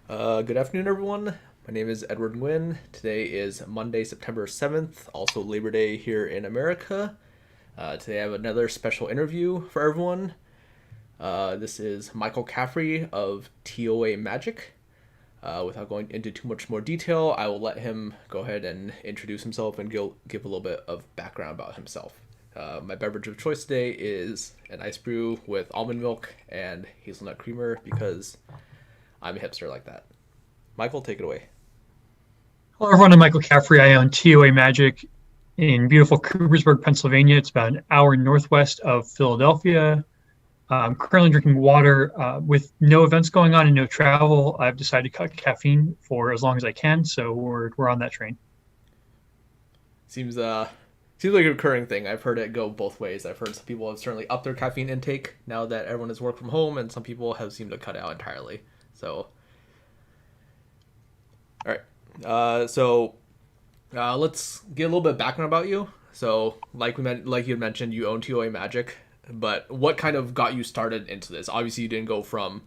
Good afternoon, everyone. My name is Edward Nguyen. Today is Monday, September 7th, also Labor Day here in America. Today I have another special interview for everyone. This is Michael Caffrey of TOA Magic. Without going into too much more detail, I will let him go ahead and introduce himself and give a little bit of background about himself. My beverage of choice today is an ice brew with almond milk and hazelnut creamer because I'm a hipster like that. Michael, take it away. Hello, everyone. I'm Michael Caffrey. I own TOA Magic in beautiful Coopersburg, Pennsylvania. It's about an hour northwest of Philadelphia. I'm currently drinking water with no events going on and no travel. I've decided to cut caffeine for as long as I can, so we're on that train. Seems like a recurring thing. I've heard it go both ways. I've heard some people have certainly upped their caffeine intake now that everyone has worked from home, and some people have seemed to cut it out entirely. So, all right. Let's get a little bit of background about you. So, like you had mentioned, you own TOA Magic, but what kind of got you started into this? Obviously, you didn't go from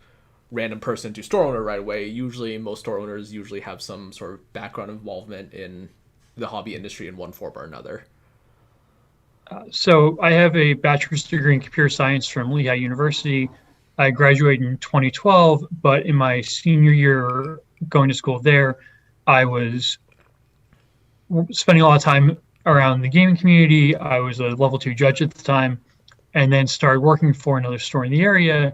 random person to store owner right away. Usually, most store owners usually have some sort of background involvement in the hobby industry in one form or another. So I have a bachelor's degree in computer science from Lehigh University. I graduated in 2012, but in my senior year going to school there, I was spending a lot of time around the gaming community. I was a level two judge at the time, and then started working for another store in the area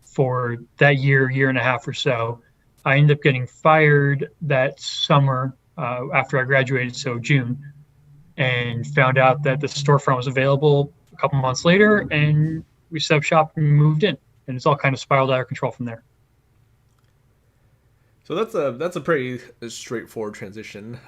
for that year and a half or so. I ended up getting fired that summer after I graduated, so June, and found out that the storefront was available a couple months later, and we set up shop and moved in, and it's all kind of spiraled out of control from there. So that's a pretty straightforward transition.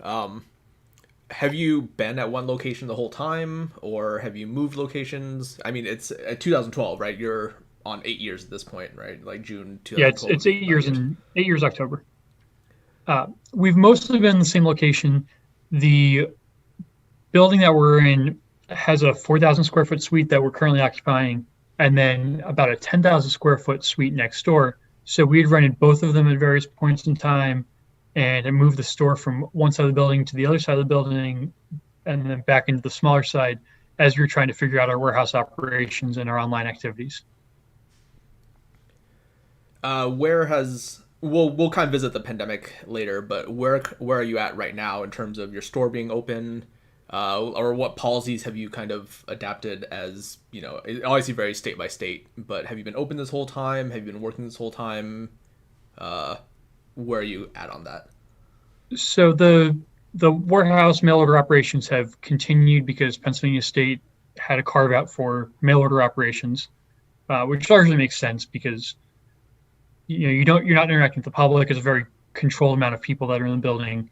Have you been at one location the whole time, or have you moved locations? I mean, it's 2012, right? You're on 8 years at this point, right? Like June Yeah, 2012 it's would be 8 years 9 years. in 8 years October. We've mostly been in the same location. The building that we're in has a 4,000 square foot suite that we're currently occupying, and then about a 10,000 square foot suite next door. So we had rented both of them at various points in time, and it moved the store from one side of the building to the other side of the building, and then back into the smaller side as we were trying to figure out our warehouse operations and our online activities. Where has we'll kind of visit the pandemic later, but where are you at right now in terms of your store being open, or what policies have you kind of adapted as it obviously varies state by state, but have you been open this whole time? Have you been working this whole time? Uh, where are you at on that? So the warehouse mail order operations have continued because Pennsylvania State had a carve out for mail order operations, which largely makes sense because you're not interacting with the public. It's a very controlled amount of people that are in the building,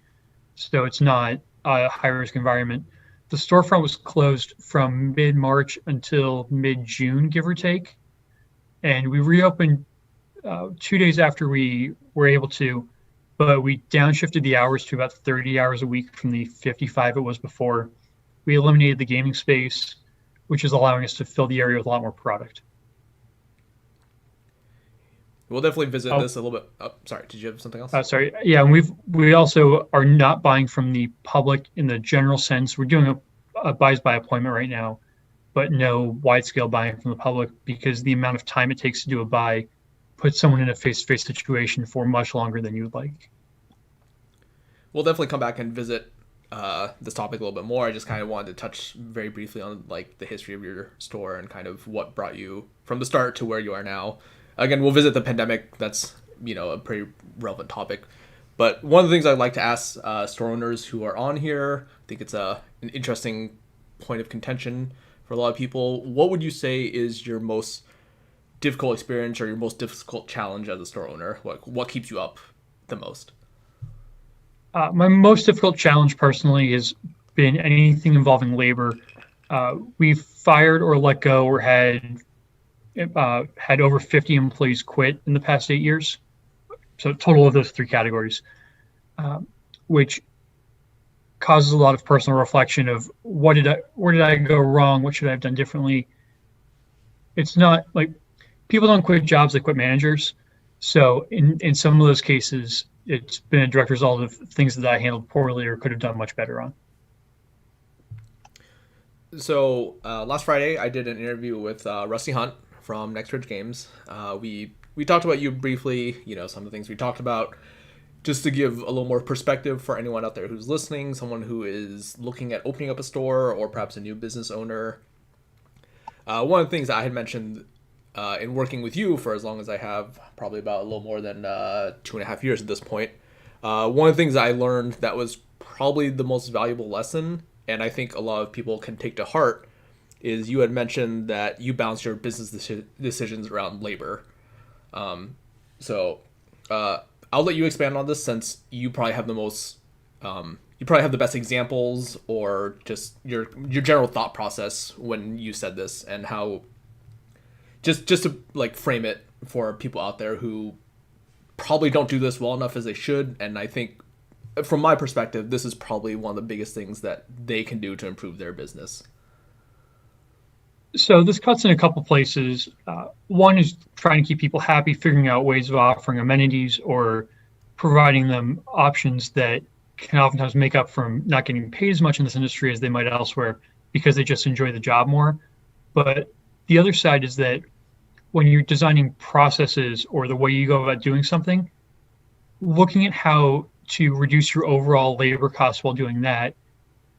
so it's not a high risk environment. The storefront was closed from mid March until mid June, give or take, and we reopened 2 days after we were able to, but we downshifted the hours to about 30 hours a week from the 55 it was before. We eliminated the gaming space, which is allowing us to fill the area with a lot more product. We'll definitely visit Oh, this a little bit. Oh, sorry, did you have something else? sorry. Yeah, and we also are not buying from the public in the general sense. We're doing a buys by appointment right now, but no wide scale buying from the public because the amount of time it takes to do a buy puts someone in a face to face situation for much longer than you would like. We'll definitely come back and visit this topic a little bit more. I just kind of wanted to touch very briefly on like the history of your store and kind of what brought you from the start to where you are now. Again, we'll visit the pandemic. That's a pretty relevant topic. But one of the things I'd like to ask store owners who are on here, I think it's an interesting point of contention for a lot of people. What would you say is your most difficult experience or your most difficult challenge as a store owner? What keeps you up the most? My most difficult challenge personally has been anything involving labor. We've fired or let go or had over 50 employees quit in the past 8 years. So total of those three categories, which causes a lot of personal reflection of where did I go wrong? What should I have done differently? It's not like people don't quit jobs, they quit managers. So in some of those cases, it's been a direct result of things that I handled poorly or could have done much better on. So last Friday, I did an interview with Rusty Hunt from Next Ridge Games. We talked about you briefly. Some of the things we talked about, just to give a little more perspective for anyone out there who's listening, someone who is looking at opening up a store or perhaps a new business owner. One of the things that I had mentioned in working with you for as long as I have, probably about a little more than 2.5 years at this point, one of the things I learned that was probably the most valuable lesson, and I think a lot of people can take to heart, is you had mentioned that you balance your business decisions around labor. So I'll let you expand on this since you probably have the most, you probably have the best examples or just your general thought process when you said this and how, just to like frame it for people out there who probably don't do this well enough as they should. And I think from my perspective, this is probably one of the biggest things that they can do to improve their business. So this cuts in a couple places. One is trying to keep people happy, figuring out ways of offering amenities or providing them options that can oftentimes make up from not getting paid as much in this industry as they might elsewhere because they just enjoy the job more. But the other side is that when you're designing processes or the way you go about doing something, looking at how to reduce your overall labor costs while doing that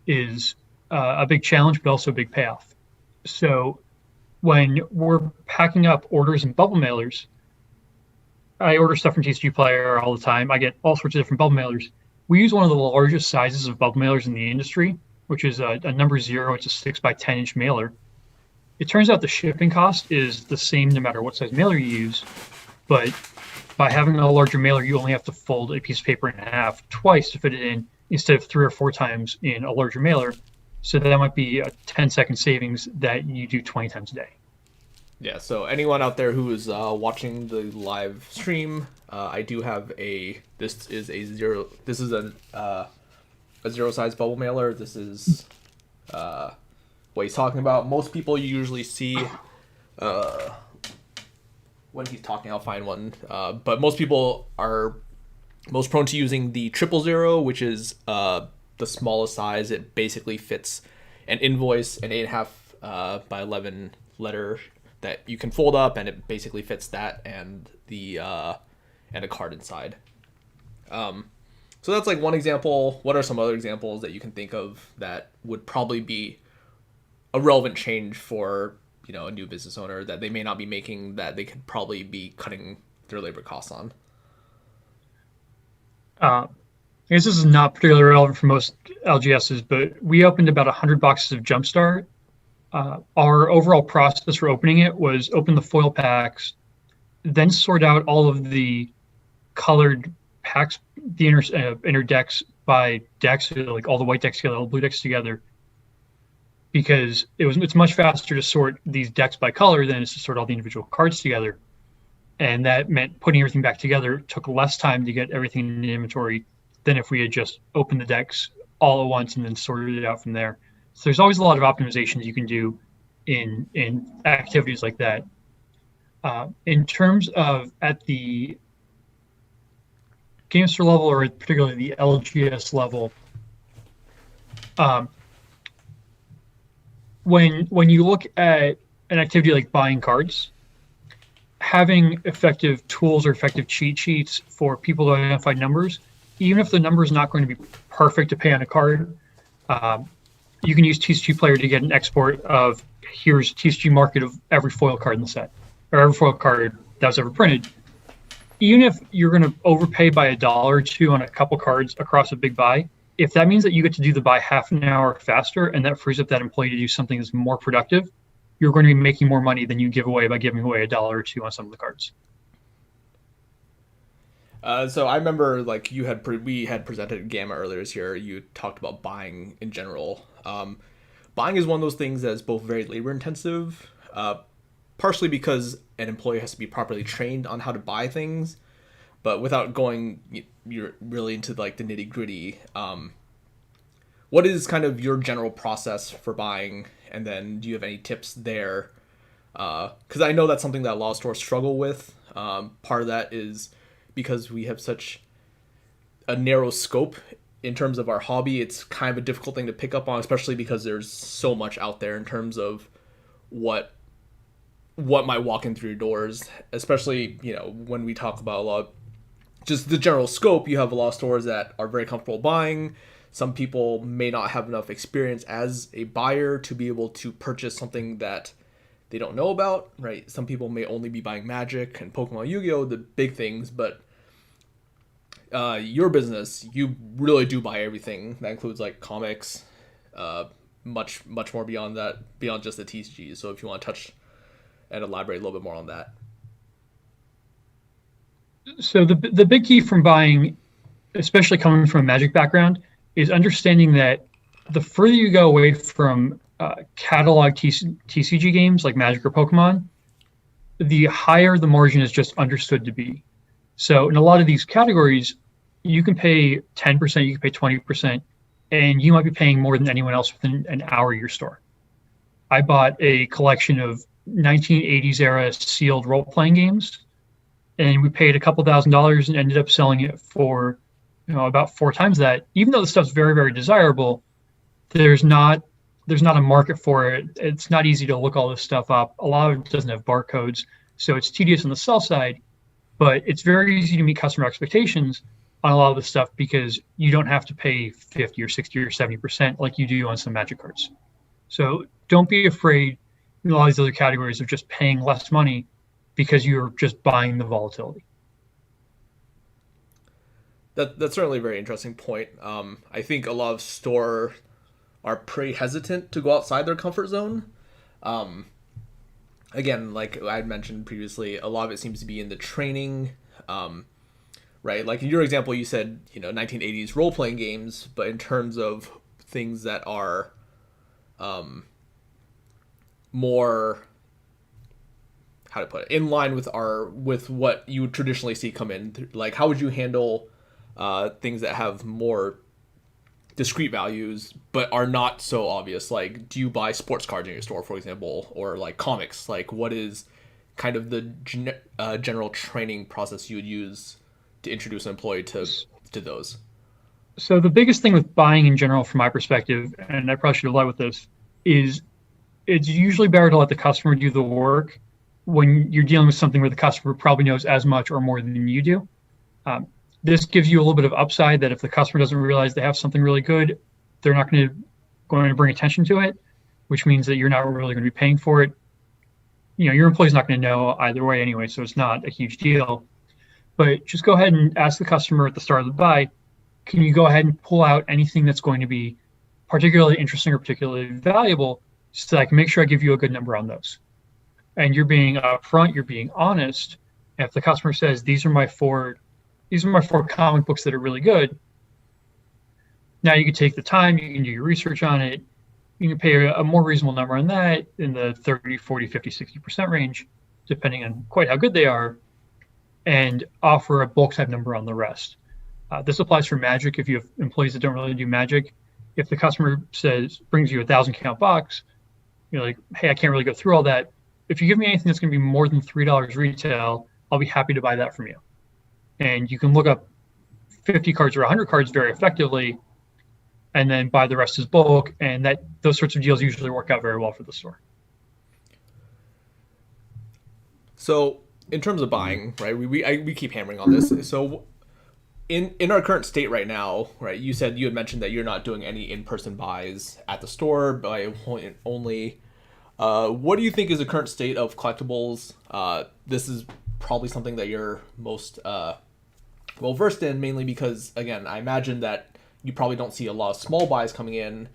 is a big challenge, but also a big payoff. So when we're packing up orders and bubble mailers, I order stuff from TCG Player all the time. I get all sorts of different bubble mailers. We use one of the largest sizes of bubble mailers in the industry, which is a number 0. It's a 6 by 10 inch mailer. It turns out the shipping cost is the same no matter what size mailer you use, but by having a larger mailer, you only have to fold a piece of paper in half twice to fit it in instead of 3 or 4 times in a larger mailer. So that might be a 10-second savings that you do 20 times a day. Yeah, so anyone out there who is watching the live stream, I do have this is a zero, this is a 0 size bubble mailer. This is what he's talking about. Most people you usually see when he's talking, I'll find one. But most people are most prone to using the 000, which is the smallest size. It basically fits an invoice, an 8.5 by 11 letter that you can fold up, and it basically fits that and a card inside. So that's like one example. What are some other examples that you can think of that would probably be a relevant change for a new business owner that they may not be making, that they could probably be cutting their labor costs on? I guess this is not particularly relevant for most LGSs, but we opened about 100 boxes of Jumpstart. Our overall process for opening it was open the foil packs, then sort out all of the colored packs, the inner decks by decks, so like all the white decks together, all the blue decks together, because it's much faster to sort these decks by color than it's to sort all the individual cards together. And that meant putting everything back together took less time to get everything in the inventory than if we had just opened the decks all at once and then sorted it out from there. So there's always a lot of optimizations you can do in activities like that. In terms of at the game store level, or particularly the LGS level, when you look at an activity like buying cards, having effective tools or effective cheat sheets for people to identify numbers, even if the number is not going to be perfect to pay on a card, you can use TCG Player to get an export of here's TCG market of every foil card in the set, or every foil card that was ever printed. Even if you're going to overpay by $1 or $2 on a couple cards across a big buy, if that means that you get to do the buy half an hour faster and that frees up that employee to do something that's more productive, you're going to be making more money than you give away by giving away $1 or $2 on some of the cards. So I remember like we had presented at Gamma earlier this year. You talked about buying in general. Buying is one of those things that is both very labor intensive, partially because an employee has to be properly trained on how to buy things, but without going you're really into like the nitty gritty. What is kind of your general process for buying, and then do you have any tips there? Because I know that's something that a lot of stores struggle with. Part of that is because we have such a narrow scope in terms of our hobby. It's kind of a difficult thing to pick up on, especially because there's so much out there in terms of what might walk in through your doors. Especially, when we talk about a lot, just the general scope, you have a lot of stores that are very comfortable buying. Some people may not have enough experience as a buyer to be able to purchase something that they don't know about, right? Some people may only be buying Magic and Pokemon, Yu-Gi-Oh, the big things, but your business, you really do buy everything. That includes like comics, much more beyond that, beyond just the TCGs. So if you want to touch and elaborate a little bit more on that. So the big key from buying, especially coming from a Magic background, is understanding that the further you go away from catalog TCG games like Magic or Pokemon, the higher the margin is just understood to be. So in a lot of these categories, you can pay 10%, you can pay 20%, and you might be paying more than anyone else within an hour of your store. I bought a collection of 1980s era sealed role-playing games, and we paid a couple $1,000s and ended up selling it for about 4 times that. Even though the stuff's very, very desirable, there's not a market for it. It's not easy to look all this stuff up. A lot of it doesn't have barcodes, so it's tedious on the sell side, but it's very easy to meet customer expectations on a lot of the stuff because you don't have to pay 50 or 60 or 70% like you do on some Magic cards. So don't be afraid in a lot of these other categories of just paying less money because you're just buying the volatility. That's certainly a very interesting point. I think a lot of store are pretty hesitant to go outside their comfort zone. Again, like I had mentioned previously, a lot of it seems to be in the training, right? Like in your example, you said 1980s role playing games, but in terms of things that are more, how to put it, in line with what you would traditionally see come in, like how would you handle things that have more discrete values but are not so obvious? Like, do you buy sports cards in your store, for example, or like comics? Like, what is kind of the general training process you would use to introduce an employee to those? So the biggest thing with buying in general, from my perspective, and I probably should have led with this, is it's usually better to let the customer do the work when you're dealing with something where the customer probably knows as much or more than you do. This gives you a little bit of upside that if the customer doesn't realize they have something really good, they're not going to bring attention to it, which means that you're not really going to be paying for it. Your employee's not going to know either way anyway, so it's not a huge deal. But just go ahead and ask the customer at the start of the buy, can you go ahead and pull out anything that's going to be particularly interesting or particularly valuable so that I can make sure I give you a good number on those. And you're being upfront, you're being honest. And if the customer says, these are my four comic books that are really good, now you can take the time, you can do your research on it, you can pay a more reasonable number on that in the 30, 40, 50, 60% range, depending on quite how good they are, and offer a bulk type number on the rest. This applies for Magic. If you have employees that don't really do Magic, if the customer brings you a 1,000 count box, you're like, hey, I can't really go through all that. If you give me anything that's going to be more than $3 retail, I'll be happy to buy that from you. And you can look up 50 cards or 100 cards very effectively, and then buy the rest as bulk. And those sorts of deals usually work out very well for the store. So in terms of buying, right, we keep hammering on this. So in our current state right now, right, you had mentioned that you're not doing any in-person buys at the store, by appointment only. What do you think is the current state of collectibles? This is probably something that you're most well versed in, mainly because, again, I imagine that you probably don't see a lot of small buys coming in.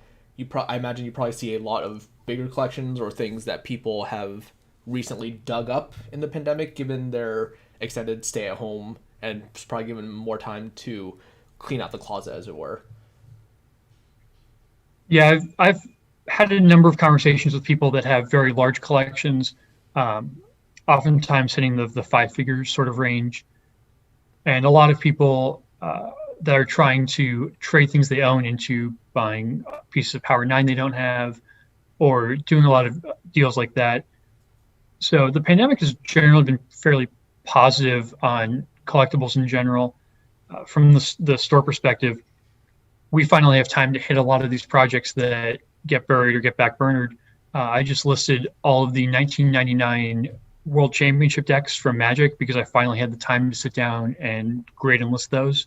I imagine you probably see a lot of bigger collections or things that people have recently dug up in the pandemic, given their extended stay at home, and it's probably given more time to clean out the closet, as it were. Yeah, I've had a number of conversations with people that have very large collections, oftentimes hitting the 5 figures sort of range. And a lot of people that are trying to trade things they own into buying pieces of Power 9 they don't have, or doing a lot of deals like that. So the pandemic has generally been fairly positive on collectibles in general. From the store perspective, we finally have time to hit a lot of these projects that get buried or get backburnered. I just listed all of the 1999 World Championship decks from Magic because I finally had the time to sit down and grade and list those.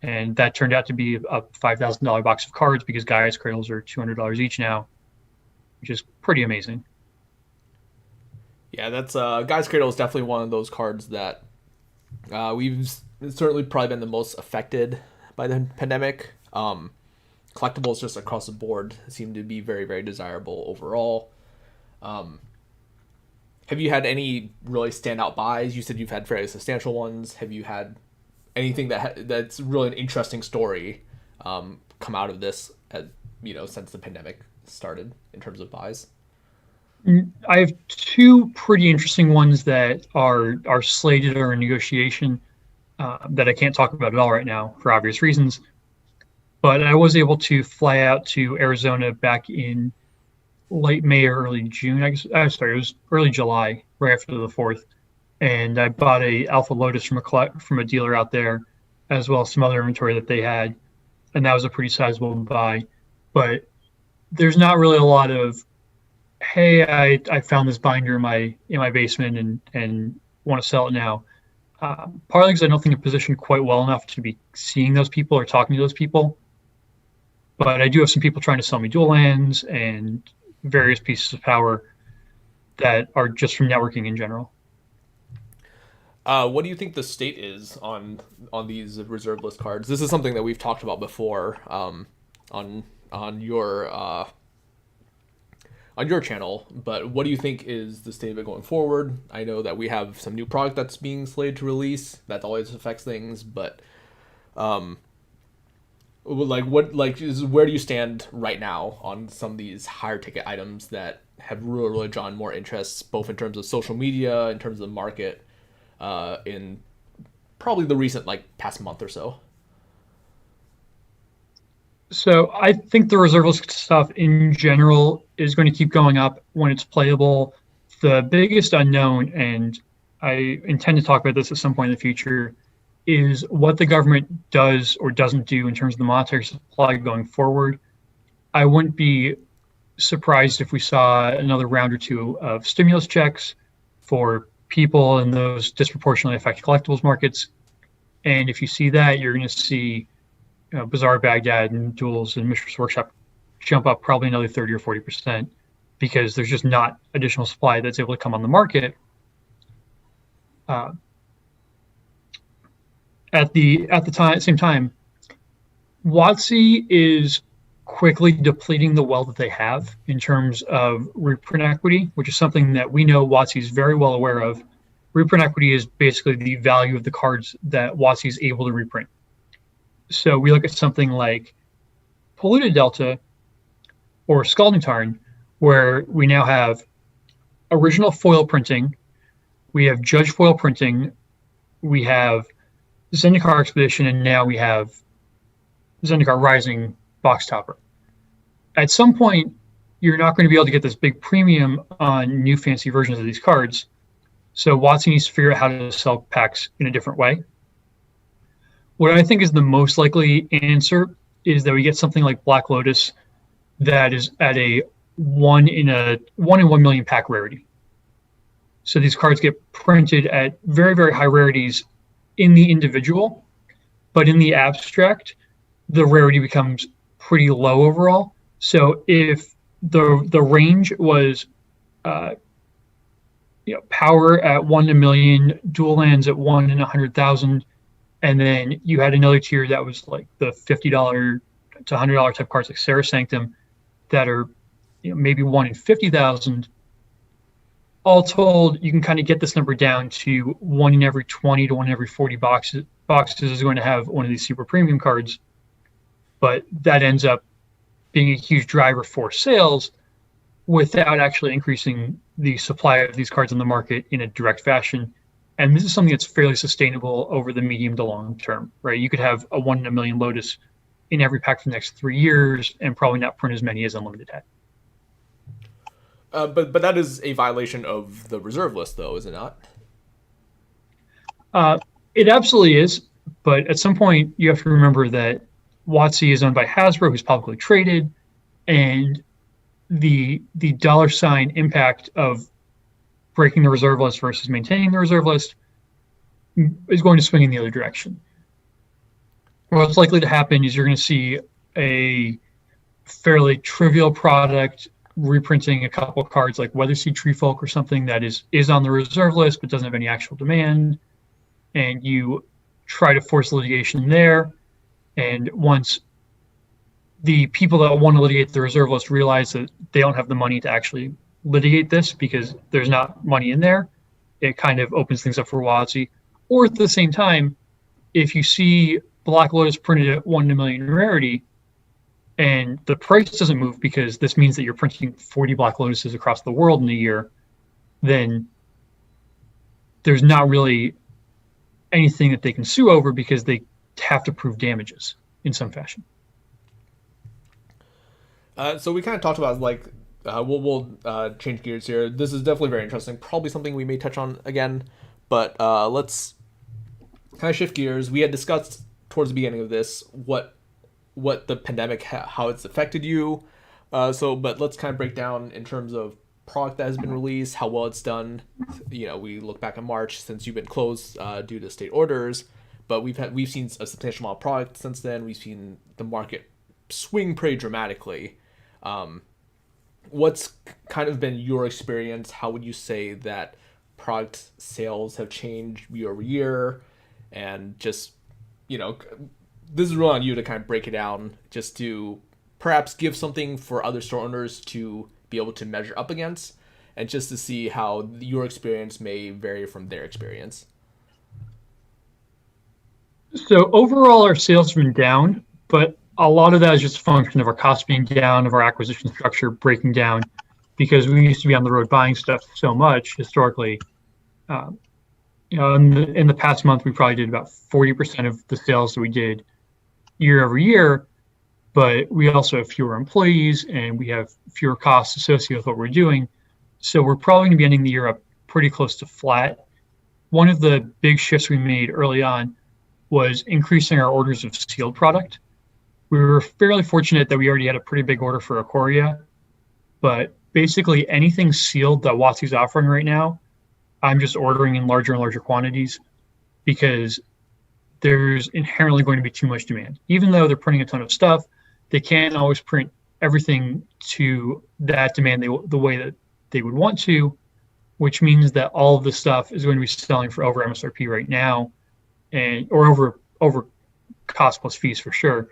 And that turned out to be a $5,000 box of cards because Gaia's Cradles are $200 each now, which is pretty amazing. Yeah, that's Guy's Cradle is definitely one of those cards that we've certainly probably been the most affected by the pandemic. Collectibles just across the board seem to be very, very desirable overall. Have you had any really standout buys? You said you've had fairly substantial ones. Have you had anything that's really an interesting story come out of this, since the pandemic started in terms of buys? I have two pretty interesting ones that are slated or in negotiation that I can't talk about at all right now for obvious reasons. But I was able to fly out to Arizona back in late May or early June. Sorry, it was early July, right after the 4th. And I bought a Alpha Lotus from a dealer out there, as well as some other inventory that they had. And that was a pretty sizable buy. But there's not really a lot of, hey, I found this binder in my basement and want to sell it now. Partly because I don't think I'm positioned quite well enough to be seeing those people or talking to those people. But I do have some people trying to sell me dual lands and various pieces of power that are just from networking in general. What do you think the state is on these reserve list cards? This is something that we've talked about before on your channel, but what do you think is the state of it going forward? I know that we have some new product that's being slated to release. That always affects things, but where do you stand right now on some of these higher ticket items that have really drawn more interest, both in terms of social media, in terms of the market, in probably the recent past month or so? So I think the reserve list stuff in general is going to keep going up when it's playable. The biggest unknown, and I intend to talk about this at some point in the future, is what the government does or doesn't do in terms of the monetary supply going forward. I wouldn't be surprised if we saw another round or two of stimulus checks for people in those disproportionately affected collectibles markets. And if you see that, you're going to see Bazaar Baghdad and Duels and Mishra's Workshop jump up probably another 30 or 40% because there's just not additional supply that's able to come on the market. At the same time, WotC is quickly depleting the wealth that they have in terms of reprint equity, which is something that we know WotC is very well aware of. Reprint equity is basically the value of the cards that WotC is able to reprint. So we look at something like Polluted Delta or Scalding Tarn, where we now have original foil printing, we have judge foil printing, we have Zendikar Expedition, and now we have Zendikar Rising box topper. At some point, you're not going to be able to get this big premium on new fancy versions of these cards. So WotC needs to figure out how to sell packs in a different way. What I think is the most likely answer is that we get something like Black Lotus that is at a 1 in 1 million pack rarity. So these cards get printed at very, very high rarities in the individual, but in the abstract, the rarity becomes pretty low overall. So if the range was power at 1 in a million, dual lands at 1 in 100,000, and then you had another tier that was like the $50 to $100 type cards like Sarah Sanctum that are maybe 1 in 50,000. All told, you can kind of get this number down to 1 in every 20 to 1 in every 40 boxes is going to have one of these super premium cards. But that ends up being a huge driver for sales without actually increasing the supply of these cards on the market in a direct fashion. And this is something that's fairly sustainable over the medium to long term, right? You could have a 1 in a million Lotus in every pack for the next 3 years and probably not print as many as Unlimited had. But that is a violation of the reserve list, though, is it not? Uh, it absolutely is, but at some point you have to remember that WotC is owned by Hasbro, who's publicly traded, and the dollar sign impact of breaking the reserve list versus maintaining the reserve list is going to swing in the other direction. What's likely to happen is you're going to see a fairly trivial product reprinting a couple of cards like Weatherseed Treefolk or something that is on the reserve list but doesn't have any actual demand, and you try to force litigation there. And once the people that want to litigate the reserve list realize that they don't have the money to actually litigate this because there's not money in there, it kind of opens things up for WotC. Or at the same time, if you see Black Lotus printed at 1 in a million rarity and the price doesn't move because this means that you're printing 40 Black Lotuses across the world in a year, then there's not really anything that they can sue over because they have to prove damages in some fashion. So we kind of talked about like we'll change gears here. This is definitely very interesting. Probably something we may touch on again, but let's kind of shift gears. We had discussed towards the beginning of this what the pandemic how it's affected you. But let's kind of break down in terms of product that has been released, how well it's done. We look back in March since you've been closed due to state orders, but we've seen a substantial amount of product since then. We've seen the market swing pretty dramatically. What's kind of been your experience? How would you say that product sales have changed year over year? And just, this is really on you to kind of break it down, just to perhaps give something for other store owners to be able to measure up against, and just to see how your experience may vary from their experience. So overall, our sales have been down, but a lot of that is just a function of our costs being down, of our acquisition structure breaking down, because we used to be on the road buying stuff so much historically. In the past month, we probably did about 40% of the sales that we did year over year, but we also have fewer employees and we have fewer costs associated with what we're doing. So we're probably going to be ending the year up pretty close to flat. One of the big shifts we made early on was increasing our orders of sealed product. We were fairly fortunate that we already had a pretty big order for Ikoria, but basically anything sealed that WotC's offering right now, I'm just ordering in larger and larger quantities because there's inherently going to be too much demand. Even though they're printing a ton of stuff, they can't always print everything to that demand the way that they would want to, which means that all of the stuff is going to be selling for over MSRP right now, or over cost plus fees for sure.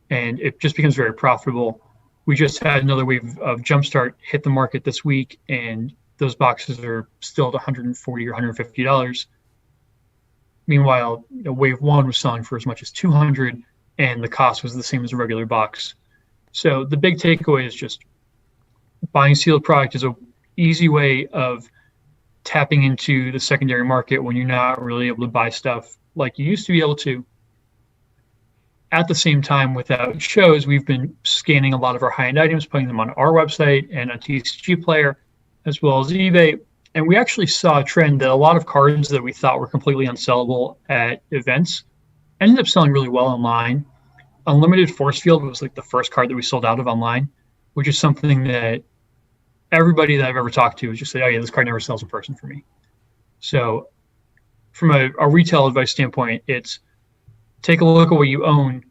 And it just becomes very profitable. We just had another wave of Jumpstart hit the market this week, and those boxes are still at $140 or $150. Meanwhile, wave one was selling for as much as $200, and the cost was the same as a regular box. So the big takeaway is just buying sealed product is an easy way of tapping into the secondary market when you're not really able to buy stuff like you used to be able to. At the same time, without shows, we've been scanning a lot of our high-end items, putting them on our website and on TCG Player, as well as eBay. And we actually saw a trend that a lot of cards that we thought were completely unsellable at events ended up selling really well online. Unlimited Force Field was like the first card that we sold out of online, which is something that everybody that I've ever talked to has just said, oh yeah, this card never sells in person for me. So from a retail advice standpoint, it's take a look at what you own,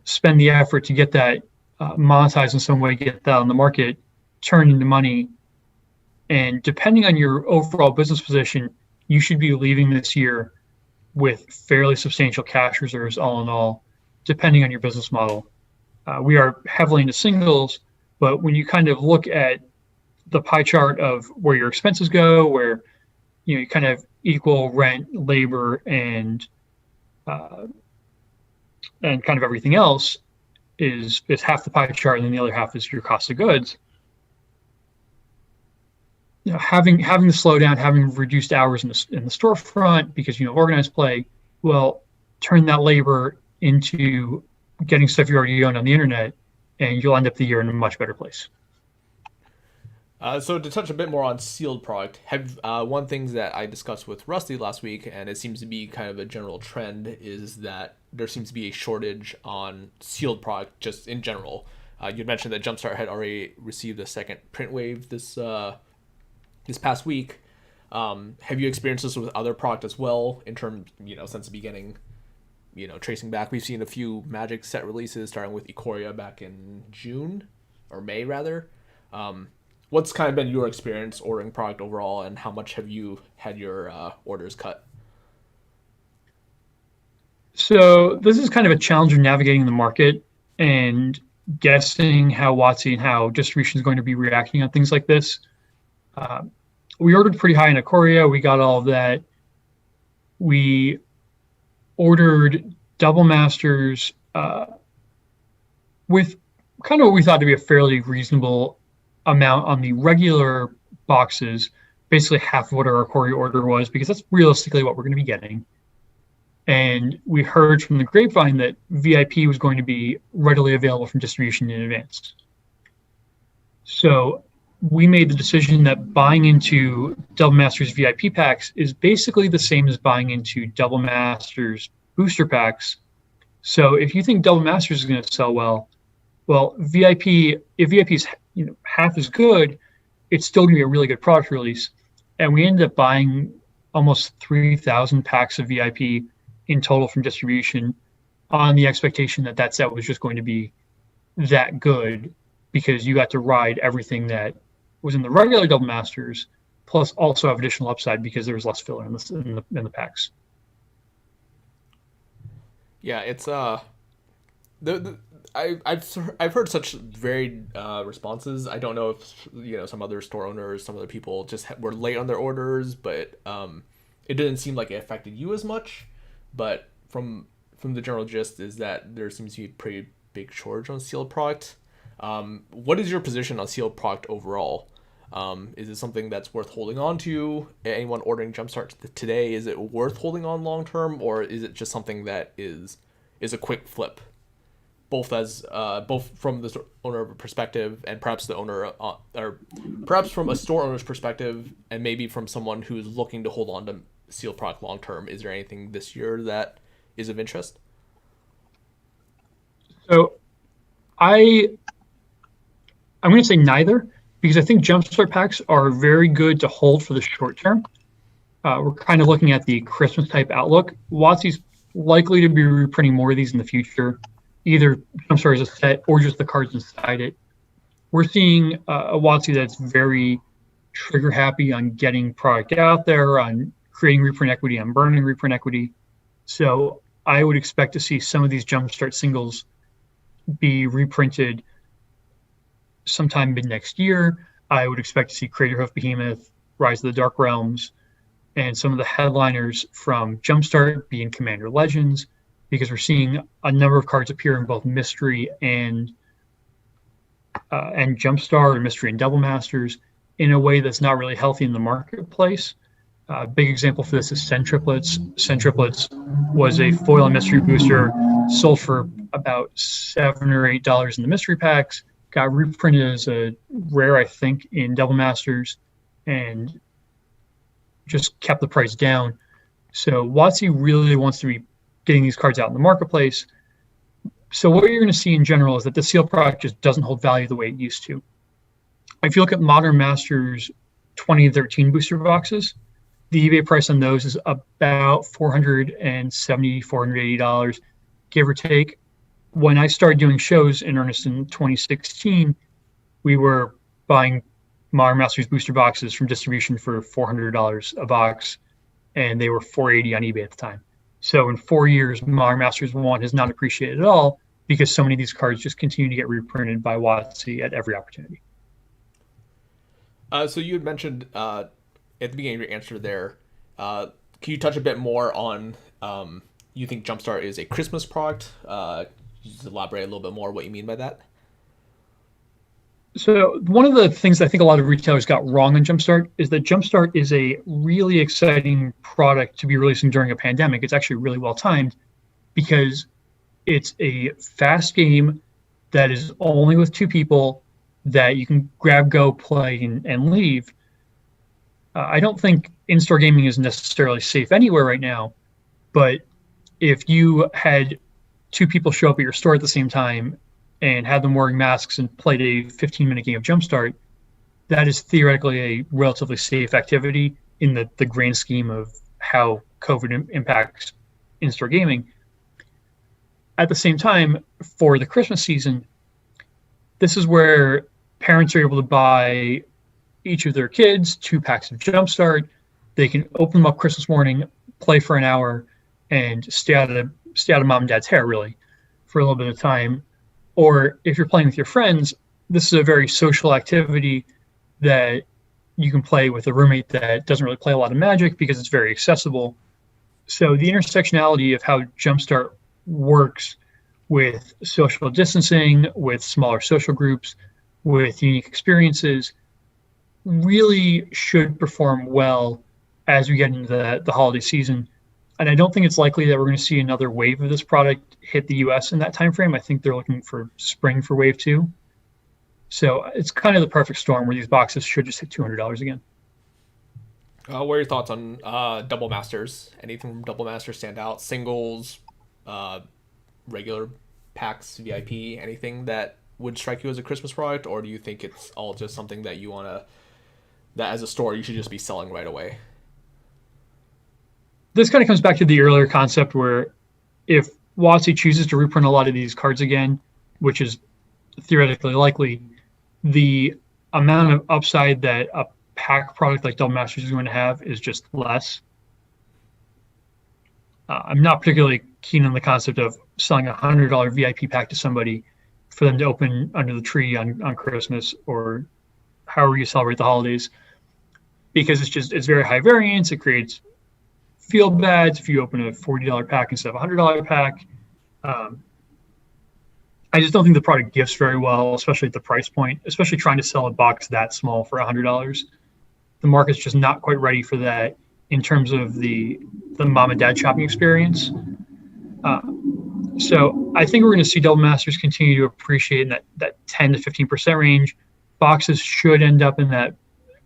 spend the effort to get that monetized in some way, get that on the market, turn into money. And depending on your overall business position, you should be leaving this year with fairly substantial cash reserves all in all, depending on your business model. We are heavily into singles, but when you kind of look at the pie chart of where your expenses go, where you kind of equal rent, labor, and kind of everything else is half the pie chart, and then the other half is your cost of goods. Having the slowdown, having reduced hours in the storefront because organized play, well, turn that labor into getting stuff you already own on the internet, and you'll end up the year in a much better place. So to touch a bit more on sealed product, have one thing that I discussed with Rusty last week, and it seems to be kind of a general trend, is that there seems to be a shortage on sealed product just in general. You mentioned that Jumpstart had already received a second print wave this past week. Have you experienced this with other product as well? In terms, since the beginning, tracing back, we've seen a few Magic set releases, starting with Ikoria back in June or May rather. What's kind of been your experience ordering product overall, and how much have you had your orders cut? So this is kind of a challenge of navigating the market and guessing how WotC and how distribution is going to be reacting on things like this. We ordered pretty high in Ikoria. We got all of that. We ordered double masters with kind of what we thought to be a fairly reasonable amount on the regular boxes, basically half of what our Ikoria order was, because that's realistically what we're going to be getting. And we heard from the grapevine that VIP was going to be readily available from distribution in advance. So we made the decision that buying into Double Masters VIP packs is basically the same as buying into Double Masters booster packs. So if you think Double Masters is going to sell well, VIP, if VIP is half as good, it's still going to be a really good product release. And we ended up buying almost 3,000 packs of VIP in total from distribution on the expectation that that set was just going to be that good, because you got to ride everything that was in the regular Double Masters, plus also have additional upside because there was less filler in the packs. Yeah, it's I've heard such varied responses. I don't know if some other store owners, some other people just were late on their orders, but it didn't seem like it affected you as much. But from the general gist is that there seems to be a pretty big shortage on sealed product. What is your position on sealed product overall? Is it something that's worth holding on to? Anyone ordering Jumpstart today, is it worth holding on long term, or is it just something that is a quick flip? Both from the store owner perspective, and perhaps the owner, or perhaps from a store owner's perspective, and maybe from someone who's looking to hold on to sealed product long term. Is there anything this year that is of interest? So I'm going to say neither, because I think Jumpstart packs are very good to hold for the short term. We're kind of looking at the Christmas type outlook. WotC's likely to be reprinting more of these in the future, either Jumpstart as a set or just the cards inside it. We're seeing a WotC that's very trigger happy on getting product out there, on creating reprint equity, on burning reprint equity. So I would expect to see some of these Jumpstart singles be reprinted sometime mid next year. I would expect to see Crater Hoof Behemoth, Rise of the Dark Realms, and some of the headliners from Jumpstart be in Commander Legends, because we're seeing a number of cards appear in both Mystery and Jumpstart, or Mystery and Double Masters, in a way that's not really healthy in the marketplace. Big example for this is Centriplets. Centriplets was a foil and mystery booster, sold for about $7 or $8 in the mystery packs, got reprinted as a rare, I think, in Double Masters, and just kept the price down. So WotC really wants to be getting these cards out in the marketplace. So what you're going to see in general is that the sealed product just doesn't hold value the way it used to. If you look at Modern Masters 2013 booster boxes, the eBay price on those is about $470, $480, give or take. When I started doing shows in earnest in 2016, we were buying Modern Masters booster boxes from distribution for $400 a box, and they were $480 on eBay at the time. So in 4 years, Modern Masters 1 has not appreciated at all, because so many of these cards just continue to get reprinted by WotC at every opportunity. So you had mentioned at the beginning of your answer there, can you touch a bit more on you think Jumpstart is a Christmas product? Just elaborate a little bit more what you mean by that. So one of the things I think a lot of retailers got wrong on Jumpstart is that Jumpstart is a really exciting product to be releasing during a pandemic. It's actually really well timed, because it's a fast game that is only with two people, that you can grab, go, play, and leave. I don't think in-store gaming is necessarily safe anywhere right now, but if you had two people show up at your store at the same time and had them wearing masks and played a 15-minute game of Jumpstart, that is theoretically a relatively safe activity in the grand scheme of how COVID impacts in-store gaming. At the same time, for the Christmas season, this is where parents are able to buy each of their kids 2 packs of Jumpstart. They can open them up Christmas morning, play for an hour, and stay out of mom and dad's hair, really, for a little bit of time. Or if you're playing with your friends, this is a very social activity that you can play with a roommate that doesn't really play a lot of Magic because it's very accessible. So the intersectionality of how Jumpstart works with social distancing, with smaller social groups, with unique experiences, really should perform well as we get into the holiday season. And I don't think it's likely that we're going to see another wave of this product hit the US in that time frame. I think they're looking for spring for wave 2. So it's kind of the perfect storm where these boxes should just hit $200 again. What are your thoughts on double masters? Anything from double masters stand out? Singles, regular packs, VIP, anything that would strike you as a Christmas product, or do you think it's all just something that you want to, that as a store you should just be selling right away? This kind of comes back to the earlier concept where if WotC chooses to reprint a lot of these cards again, which is theoretically likely, the amount of upside that a pack product like Double Masters is going to have is just less. I'm not particularly keen on the concept of selling a $100 VIP pack to somebody for them to open under the tree on Christmas or however you celebrate the holidays, because it's very high variance. It creates feel bads if you open a $40 pack instead of a $100 pack. I just don't think the product gifts very well, especially at the price point, especially trying to sell a box that small for $100. The market's just not quite ready for that in terms of the mom and dad shopping experience. So I think we're going to see Double Masters continue to appreciate in that 10 to 15% range. Boxes should end up in that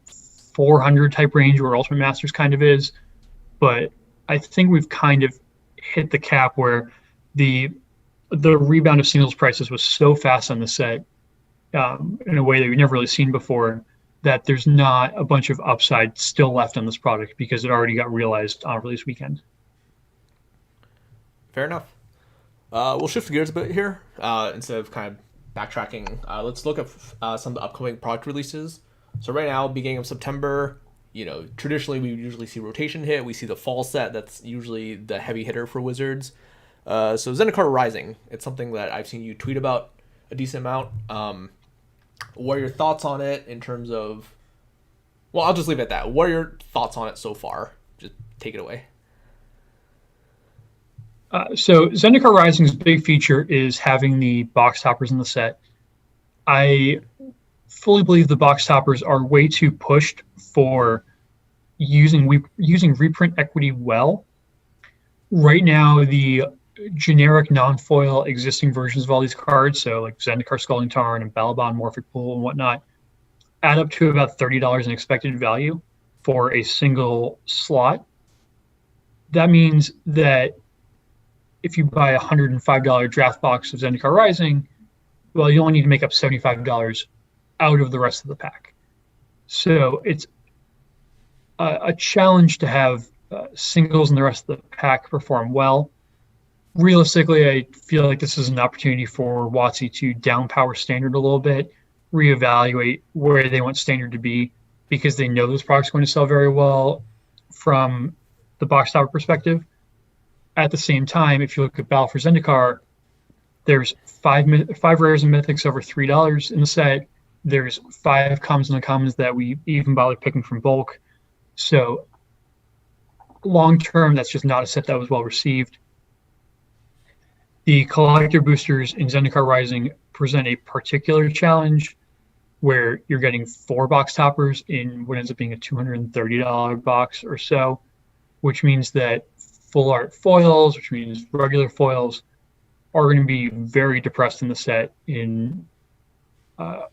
400 type range where Ultimate Masters kind of is. But I think we've kind of hit the cap where the rebound of singles prices was so fast on the set in a way that we've never really seen before that there's not a bunch of upside still left on this product because it already got realized on release weekend. Fair enough. We'll shift gears a bit here. Instead of kind of backtracking, let's look at some of the upcoming product releases. So right now, beginning of September, traditionally we usually see rotation hit. We see the fall set. That's usually the heavy hitter for Wizards. So Zendikar Rising, it's something that I've seen you tweet about a decent amount. What are your thoughts on it in terms of... Well, I'll just leave it at that. What are your thoughts on it so far? Just take it away. So Zendikar Rising's big feature is having the box toppers in the set. I fully believe the box toppers are way too pushed for using reprint equity well. Right now, the generic non-foil existing versions of all these cards, so like Zendikar Scalding Tarn and Balaban Morphic Pool and whatnot, add up to about $30 in expected value for a single slot. That means that if you buy a $105 draft box of Zendikar Rising, well, you only need to make up $75 out of the rest of the pack. So it's a challenge to have singles and the rest of the pack perform well. Realistically, I feel like this is an opportunity for WotC to downpower standard a little bit, reevaluate where they want standard to be, because they know this product's going to sell very well from the box topper perspective. At the same time, if you look at Battle for Zendikar, there's five rares and mythics over $3 in the set. There's 5 commons and uncommons that we even bothered picking from bulk. So long term, that's just not a set that was well received. The collector boosters in Zendikar Rising present a particular challenge where you're getting 4 box toppers in what ends up being a $230 box or so, which means that full art foils, which means regular foils, are going to be very depressed in the set in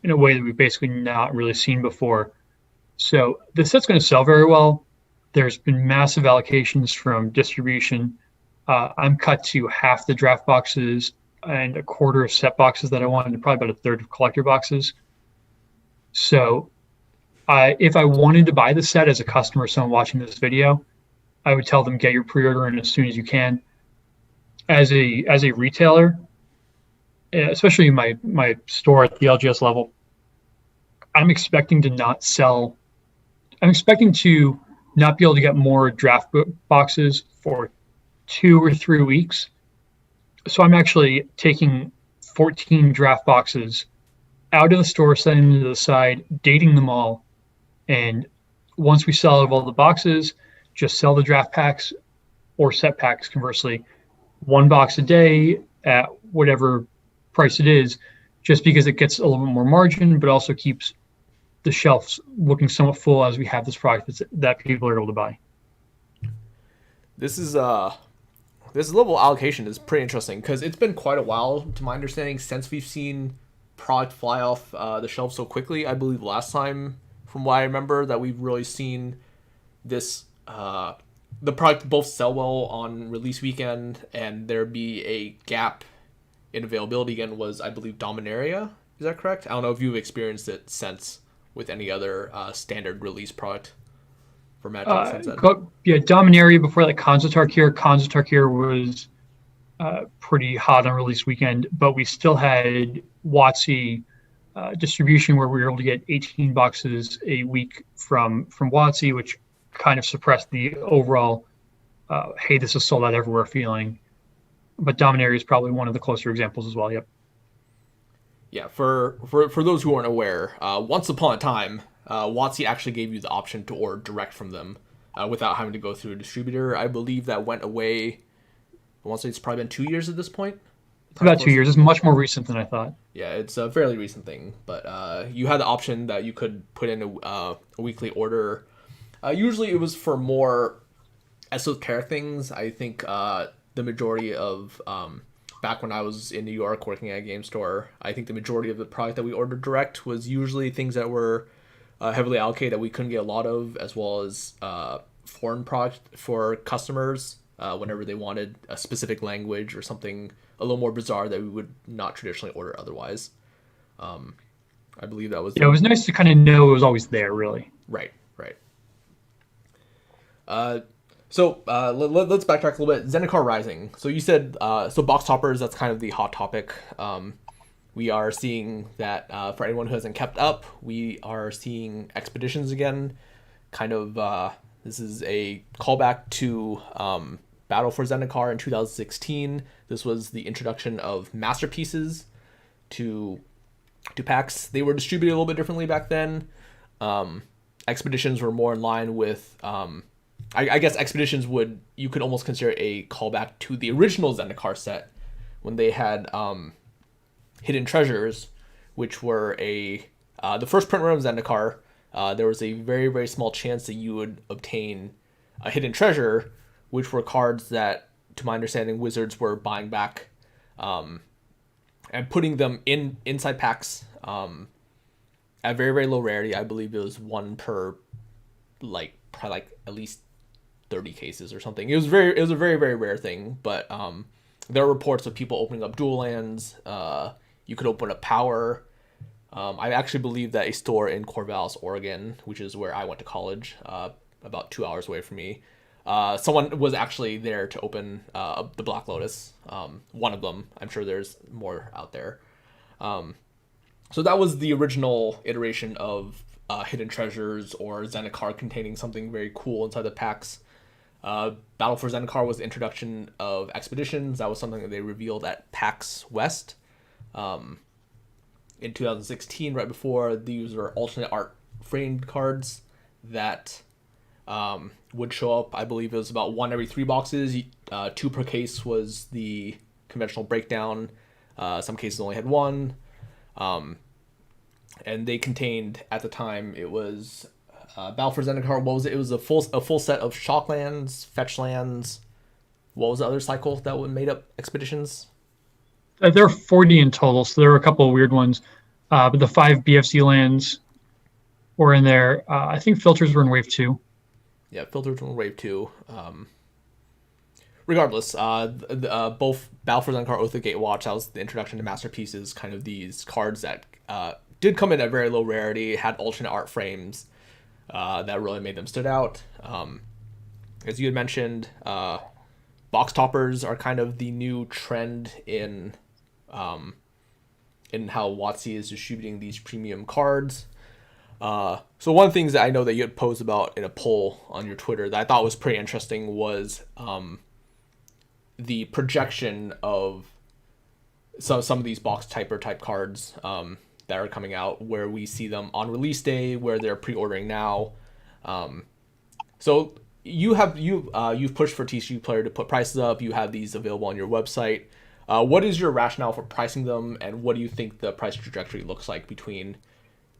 in a way that we've basically not really seen before. So the set's going to sell very well. There's been massive allocations from distribution. I'm cut to half the draft boxes and a quarter of set boxes that I wanted, and probably about a third of collector boxes. So if I wanted to buy the set as a customer, someone watching this video, I would tell them get your pre-order in as soon as you can. As a retailer, especially my store at the LGS level, I'm expecting to not sell. I'm expecting to not be able to get more draft boxes for 2 or 3 weeks. So I'm actually taking 14 draft boxes out of the store, setting them to the side, dating them all, and once we sell out of all the boxes, just sell the draft packs or set packs. Conversely, one box a day at whatever price it is, just because it gets a little bit more margin, but also keeps the shelves looking somewhat full as we have this product that people are able to buy. This is this level allocation is pretty interesting because it's been quite a while, to my understanding, since we've seen product fly off the shelf so quickly. I believe last time, from what I remember, that we've really seen this the product both sell well on release weekend and there be a gap in availability again was, I believe, Dominaria. Is that correct? I don't know if you've experienced it since with any other standard release product for Magic since then. Yeah, Dominaria before that, Kanzatarkir was pretty hot on release weekend, but we still had WotC distribution where we were able to get 18 boxes a week from WotC, which kind of suppressed the overall hey, this is sold out everywhere feeling. But Dominaria is probably one of the closer examples as well. Yep. Yeah, for those who aren't aware, once upon a time, WotC actually gave you the option to order direct from them without having to go through a distributor. I believe that went away. I want to say it's probably been 2 years at this point. It's about 2 years. It's much more recent than I thought. Yeah, it's a fairly recent thing. But you had the option that you could put in a weekly order. Usually it was for more esoteric things. I think the majority of... back when I was in New York working at a game store, I think the majority of the product that we ordered direct was usually things that were heavily allocated that we couldn't get a lot of, as well as foreign product for customers whenever they wanted a specific language or something a little more bizarre that we would not traditionally order otherwise. I believe that was... Yeah, it was nice to kind of know it was always there, really. Right. So let's backtrack a little bit. Zendikar Rising. So you said, so box toppers, that's kind of the hot topic. We are seeing that for anyone who hasn't kept up, we are seeing expeditions again. Kind of, this is a callback to Battle for Zendikar in 2016. This was the introduction of masterpieces to packs. They were distributed a little bit differently back then. Expeditions were more in line with... I guess expeditions you could almost consider a callback to the original Zendikar set when they had hidden treasures, which were the first print run of Zendikar. There was a very, very small chance that you would obtain a hidden treasure, which were cards that, to my understanding, Wizards were buying back and putting them inside packs at very, very low rarity. I believe it was one per probably at least 30 cases or something. It was a very, very rare thing, but there are reports of people opening up dual lands. You could open up power. I actually believe that a store in Corvallis, Oregon, which is where I went to college, about 2 hours away from me, someone was actually there to open the Black Lotus. One of them. I'm sure there's more out there. So that was the original iteration of hidden treasures or Zendikar containing something very cool inside the packs. Battle for Zendikar was the introduction of expeditions. That was something that they revealed at PAX West in 2016, right before. These were alternate art framed cards that would show up. I believe it was about 1 every 3 boxes. 2 per case was the conventional breakdown. Some cases only had 1. And they contained, at the time, it was Battle for Zendikar. What was it? It was a full set of shock lands, fetch lands. What was the other cycle that made up expeditions? There are 40 in total, so there were a couple of weird ones. But the 5 BFC lands were in there. I think filters were in wave 2. Yeah, filters from wave 2. Regardless, both Battle for Zendikar, Oath of Gatewatch, that was the introduction to Masterpieces, kind of these cards that did come in at very low rarity, had alternate art frames that really made them stood out. As you had mentioned, box toppers are kind of the new trend in how WotC is distributing these premium cards. So one of the things that I know that you had posed about in a poll on your Twitter that I thought was pretty interesting was the projection of some of these box type cards that are coming out, where we see them on release day, where they're pre-ordering now. So you've pushed for TCG Player to put prices up. You have these available on your website. What is your rationale for pricing them, and what do you think the price trajectory looks like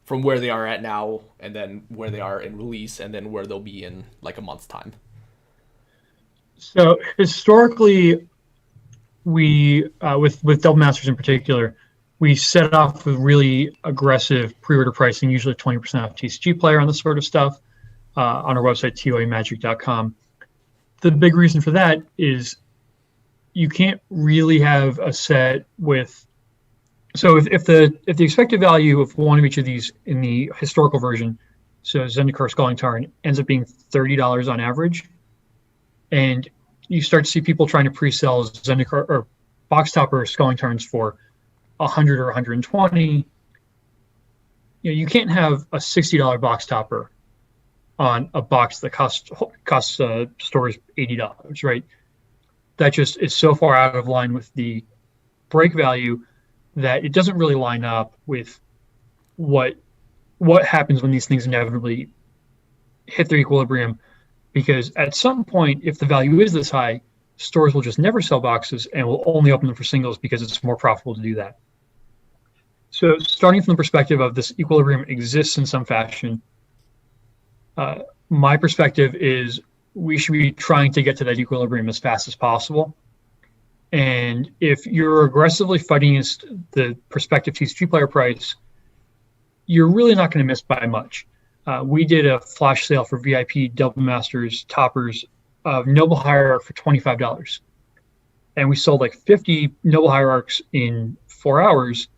from where they are at now, and then where they are in release, and then where they'll be in like a month's time? So historically, we with Double Masters in particular, we set off with really aggressive pre-order pricing, usually 20% off TCG Player on this sort of stuff, on our website toamagic.com. The big reason for that is you can't really have a set with. So if the expected value of one of each of these in the historical version, so Zendikar Scalding Tarn, ends up being $30 on average, and you start to see people trying to pre-sell Zendikar or box topper Scalding Tarns for 100 or 120. You can't have a $60 box topper on a box that costs stores $80, right? That just is so far out of line with the break value that it doesn't really line up with what happens when these things inevitably hit their equilibrium. Because at some point, if the value is this high, stores will just never sell boxes and will only open them for singles because it's more profitable to do that. So starting from the perspective of this equilibrium exists in some fashion, my perspective is we should be trying to get to that equilibrium as fast as possible. And if you're aggressively fighting against the prospective TCG Player price, you're really not going to miss by much. We did a flash sale for VIP Double Masters toppers of Noble Hierarch for $25. And we sold like 50 Noble Hierarchs in 4 hours.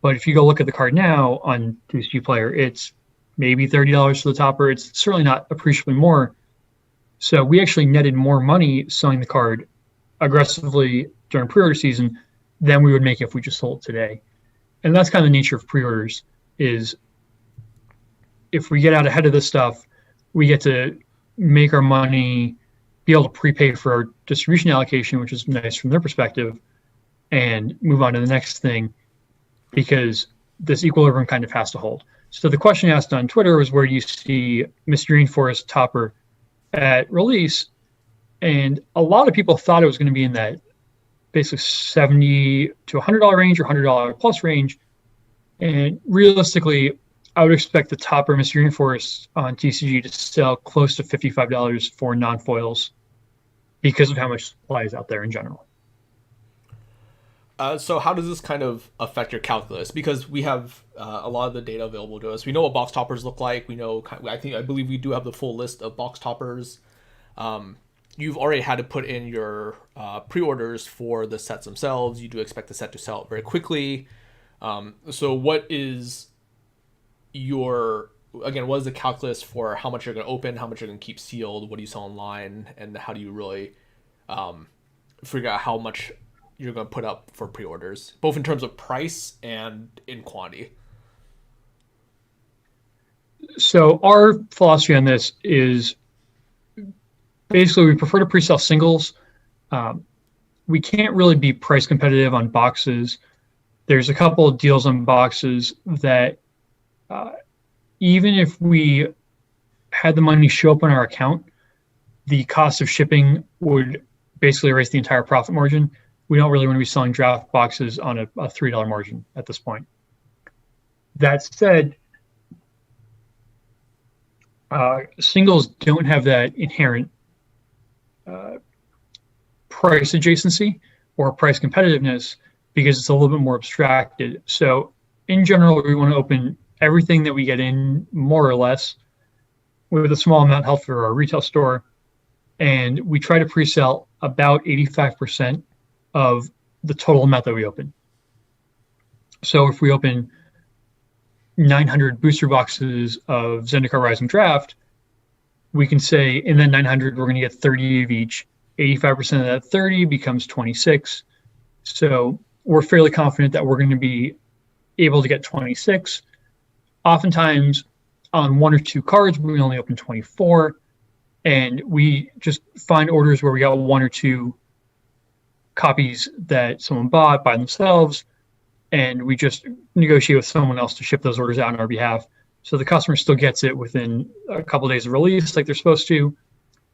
But if you go look at the card now on TCG Player, it's maybe $30 for the topper. It's certainly not appreciably more. So we actually netted more money selling the card aggressively during pre-order season than we would make if we just sold it today. And that's kind of the nature of pre-orders, is if we get out ahead of this stuff, we get to make our money, be able to prepay for our distribution allocation, which is nice from their perspective, and move on to the next thing, because this equilibrium kind of has to hold. So the question asked on Twitter was, where do you see Mystery Rainforest topper at release? And a lot of people thought it was going to be in that basically $70 to $100 range or $100 plus range. And realistically, I would expect the topper Mystery Rainforest on TCG to sell close to $55 for non-foils because of how much supply is out there in general. So how does this kind of affect your calculus? Because we have a lot of the data available to us. We know what box toppers look like. We know, I believe we do have the full list of box toppers. You've already had to put in your pre-orders for the sets themselves. You do expect the set to sell out very quickly. So what is what is the calculus for how much you're going to open, how much you're going to keep sealed, what do you sell online, and how do you really figure out how much you're going to put up for pre-orders, both in terms of price and in quantity? So our philosophy on this is basically we prefer to pre-sell singles. We can't really be price competitive on boxes. There's a couple of deals on boxes that even if we had the money show up on our account, the cost of shipping would basically erase the entire profit margin. We don't really want to be selling draft boxes on a $3 margin at this point. That said, singles don't have that inherent price adjacency or price competitiveness because it's a little bit more abstracted. So in general, we want to open everything that we get in more or less with a small amount held for our retail store. And we try to pre-sell about 85% of the total amount that we open. So if we open 900 booster boxes of Zendikar Rising Draft, we can say in that 900, we're going to get 30 of each. 85% of that 30 becomes 26. So we're fairly confident that we're going to be able to get 26. Oftentimes, on one or two cards, we only open 24. And we just find orders where we got one or two copies that someone bought by themselves, and we just negotiate with someone else to ship those orders out on our behalf. So the customer still gets it within a couple of days of release like they're supposed to,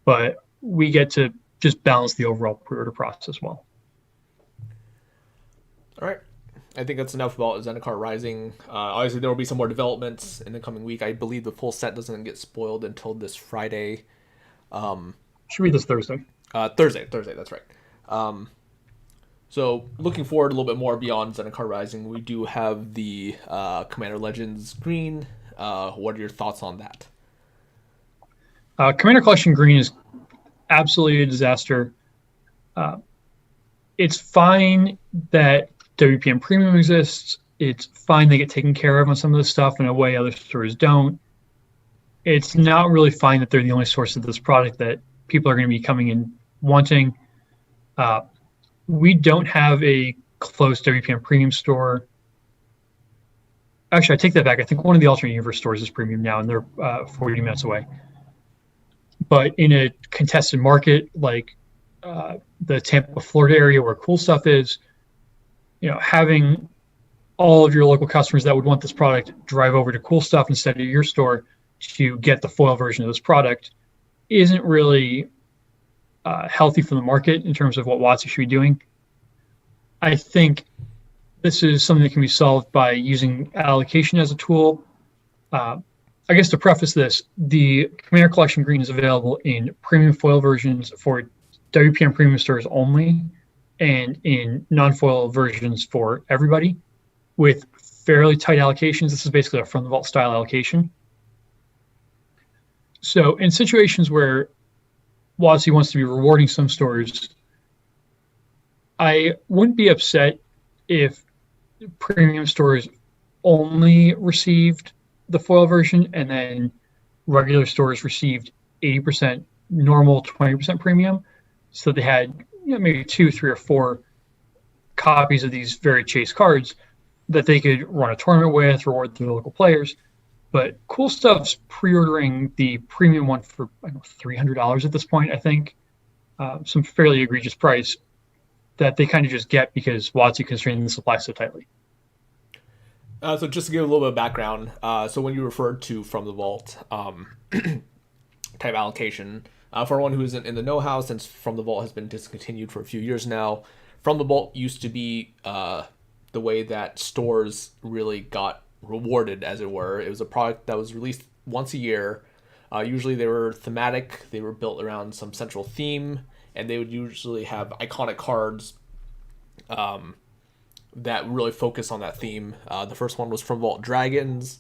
but we get to just balance the overall pre-order process well. All right. I think that's enough about Zendikar Rising. Obviously, there will be some more developments in the coming week. I believe the full set doesn't get spoiled until this Friday. Should be this Thursday. Thursday, that's right. So looking forward a little bit more beyond Zendikar Rising, we do have the Commander Legends Green. What are your thoughts on that? Commander Collection Green is absolutely a disaster. It's fine that WPM Premium exists. It's fine they get taken care of on some of this stuff in a way other stores don't. It's not really fine that they're the only source of this product that people are going to be coming in wanting. We don't have a close WPM Premium store. Actually, I take that back. I think one of the alternate universe stores is premium now, and they're 40 minutes away. But in a contested market like the Tampa, Florida area where Cool Stuff is, having all of your local customers that would want this product drive over to Cool Stuff instead of your store to get the foil version of this product isn't really healthy for the market in terms of what WotC should be doing. I think this is something that can be solved by using allocation as a tool. I guess to preface this, the Commander Collection Green is available in premium foil versions for WPM Premium stores only, and in non-foil versions for everybody with fairly tight allocations. This is basically a from the vault style allocation. So in situations where WotC wants to be rewarding some stores, I wouldn't be upset if premium stores only received the foil version and then regular stores received 80% normal, 20% premium. So they had maybe 2, 3, or 4 copies of these very chase cards that they could run a tournament with, reward their local players. But Cool Stuff's pre-ordering the premium one for $300 at this point, I think. Some fairly egregious price that they kind of just get because WotC constrained the supply so tightly. So just to give a little bit of background, so when you referred to From the Vault type allocation, for everyone who isn't in the know-how, since From the Vault has been discontinued for a few years now, From the Vault used to be the way that stores really got rewarded, as it were. It was a product that was released once a year. Usually they were thematic. They were built around some central theme, and they would usually have iconic cards that really focus on that theme. The first one was From Vault Dragons.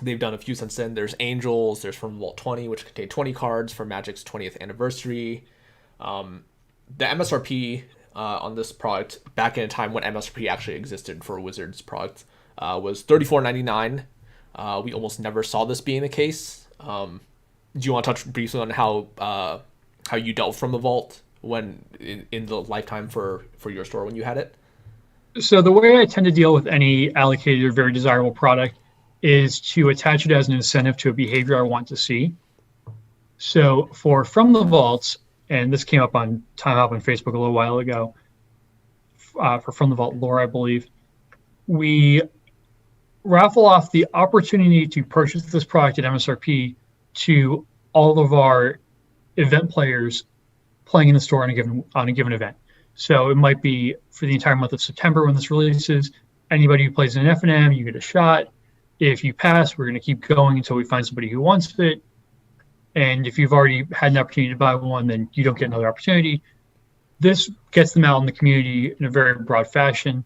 They've done a few since then. There's Angels. There's From Vault 20, which contained 20 cards for Magic's 20th anniversary. The MSRP on this product, back in a time when MSRP actually existed for a Wizards product, was $34.99. We almost never saw this being the case. Do you want to touch briefly on how you dealt From the Vault when in the lifetime for your store when you had it? So the way I tend to deal with any allocated or very desirable product is to attach it as an incentive to a behavior I want to see. So for From the Vaults, and this came up on Time Hop on Facebook a little while ago, for From the Vault lore, I believe, we raffle off the opportunity to purchase this product at MSRP to all of our event players playing in the store on a given event. So it might be for the entire month of September when this releases. Anybody who plays in an FNM, you get a shot. If you pass, we're going to keep going until we find somebody who wants it. And if you've already had an opportunity to buy one, then you don't get another opportunity. This gets them out in the community in a very broad fashion.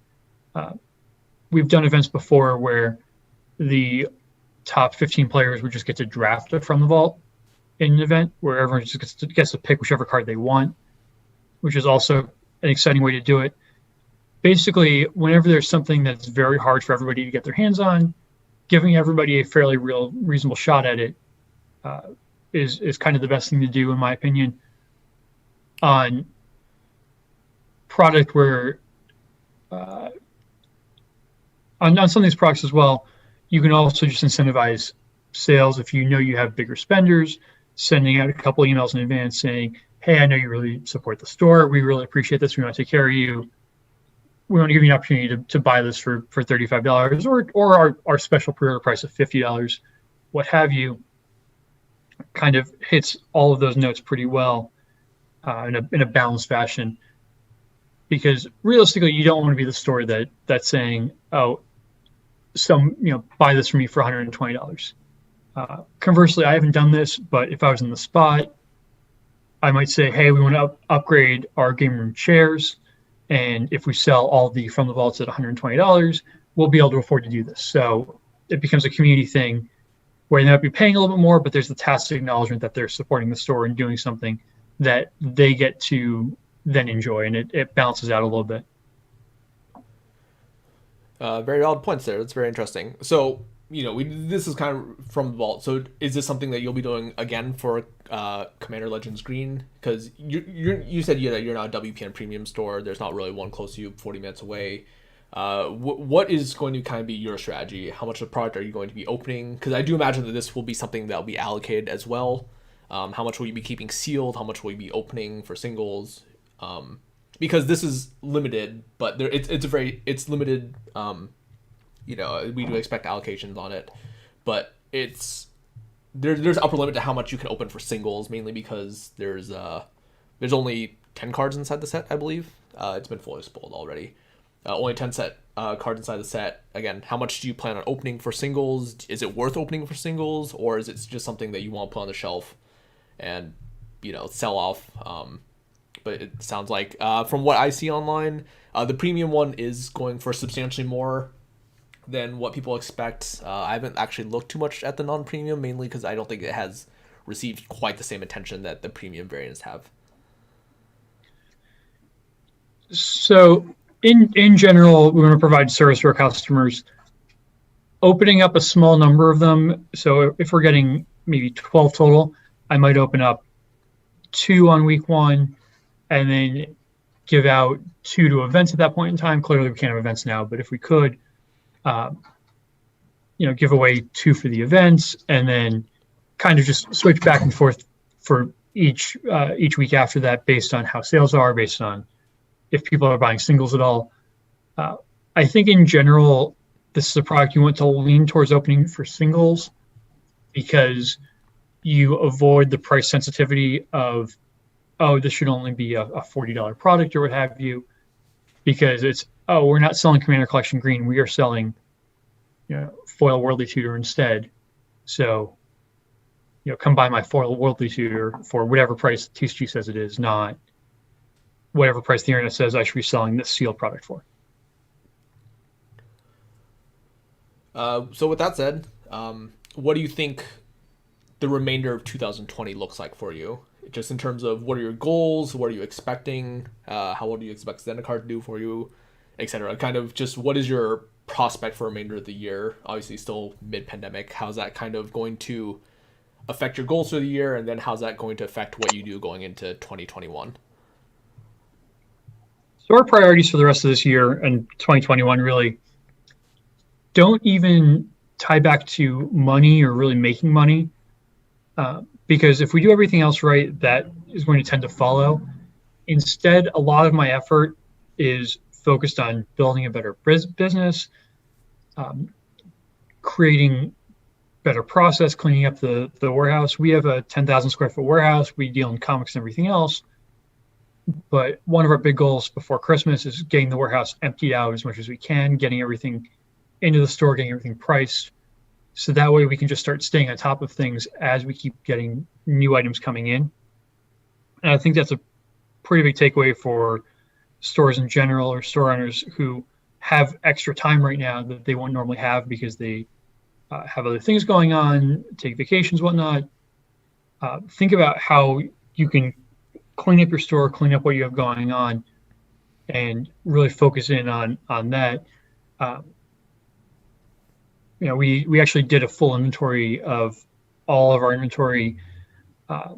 we've done events before where the top 15 players would just get to draft it from the vault in an event where everyone just gets to pick whichever card they want, which is also an exciting way to do it. Basically, whenever there's something that's very hard for everybody to get their hands on, giving everybody a fairly reasonable shot at it is kind of the best thing to do, in my opinion, on product where on some of these products as well, you can also just incentivize sales if you know you have bigger spenders, sending out a couple emails in advance saying, hey, I know you really support the store. We really appreciate this. We want to take care of you. We want to give you an opportunity to buy this for $35 or our special pre-order price of $50, what have you. Kind of hits all of those notes pretty well in a balanced fashion. Because realistically, you don't want to be the store that's saying, oh, buy this for me for $120. Conversely, I haven't done this, but if I was in the spot, I might say, hey, we want to upgrade our game room chairs. And if we sell all the from the vaults at $120, we'll be able to afford to do this. So it becomes a community thing where they might be paying a little bit more, but there's the tacit acknowledgement that they're supporting the store and doing something that they get to then enjoy, and it balances out a little bit. Very valid points there. That's very interesting. So, this is kind of from the vault. So is this something that you'll be doing again for Commander Legends Green? Because you said that you're not a WPN premium store. There's not really one close to you, 40 minutes away. What is going to kind of be your strategy? How much of the product are you going to be opening? Because I do imagine that this will be something that will be allocated as well. How much will you be keeping sealed? How much will you be opening for singles? Because this is limited, but it's limited. We do expect allocations on it, but there's upper limit to how much you can open for singles, mainly because there's only 10 cards inside the set, I believe. It's been fully spoiled already. Only 10 cards inside the set. Again, how much do you plan on opening for singles? Is it worth opening for singles, or is it just something that you want to put on the shelf and sell off? But it sounds like from what I see online, the premium one is going for substantially more than what people expect. I haven't actually looked too much at the non-premium, mainly because I don't think it has received quite the same attention that the premium variants have. So in general, we want to provide service to our customers, opening up a small number of them. So if we're getting maybe 12 total, I might open up 2 on week 1 and then give out 2 to events at that point in time. Clearly we can't have events now, but if we could, give away 2 for the events and then kind of just switch back and forth for each week after that, based on how sales are, based on if people are buying singles at all. I think in general, this is a product you want to lean towards opening for singles because you avoid the price sensitivity of, oh, this should only be a $40 product or what have you, because it's, oh, we're not selling Commander Collection Green. We are selling Foil Worldly Tutor instead. So, come buy my Foil Worldly Tutor for whatever price TCG says it is, not whatever price the internet says I should be selling this sealed product for. So with that said, what do you think the remainder of 2020 looks like for you? Just in terms of what are your goals? What are you expecting? How well do you expect Zendikar to do for you, etc.? Kind of just what is your prospect for the remainder of the year? Obviously still mid-pandemic. How's that kind of going to affect your goals for the year? And then how's that going to affect what you do going into 2021? So our priorities for the rest of this year and 2021 really don't even tie back to money or really making money. Because if we do everything else right, that is going to tend to follow. Instead, a lot of my effort is focused on building a better business, creating better process, cleaning up the warehouse. We have a 10,000 square foot warehouse. We deal in comics and everything else. But one of our big goals before Christmas is getting the warehouse emptied out as much as we can, getting everything into the store, getting everything priced. So that way we can just start staying on top of things as we keep getting new items coming in. And I think that's a pretty big takeaway for stores in general or store owners who have extra time right now that they won't normally have because they have other things going on, take vacations, whatnot. Think about how you can clean up your store, clean up what you have going on, and really focus in on that. Uh, we actually did a full inventory of all of our inventory uh,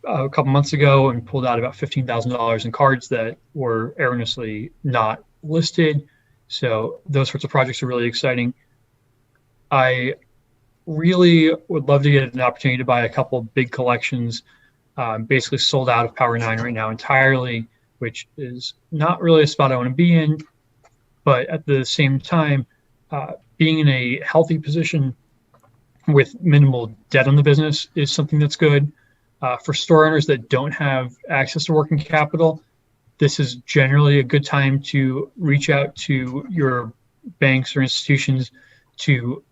a couple months ago and pulled out about $15,000 in cards that were erroneously not listed. So those sorts of projects are really exciting. I really would love to get an opportunity to buy a couple big collections. Basically sold out of Power 9 right now entirely, which is not really a spot I want to be in. But at the same time, being in a healthy position with minimal debt on the business is something that's good. For store owners that don't have access to working capital, this is generally a good time to reach out to your banks or institutions to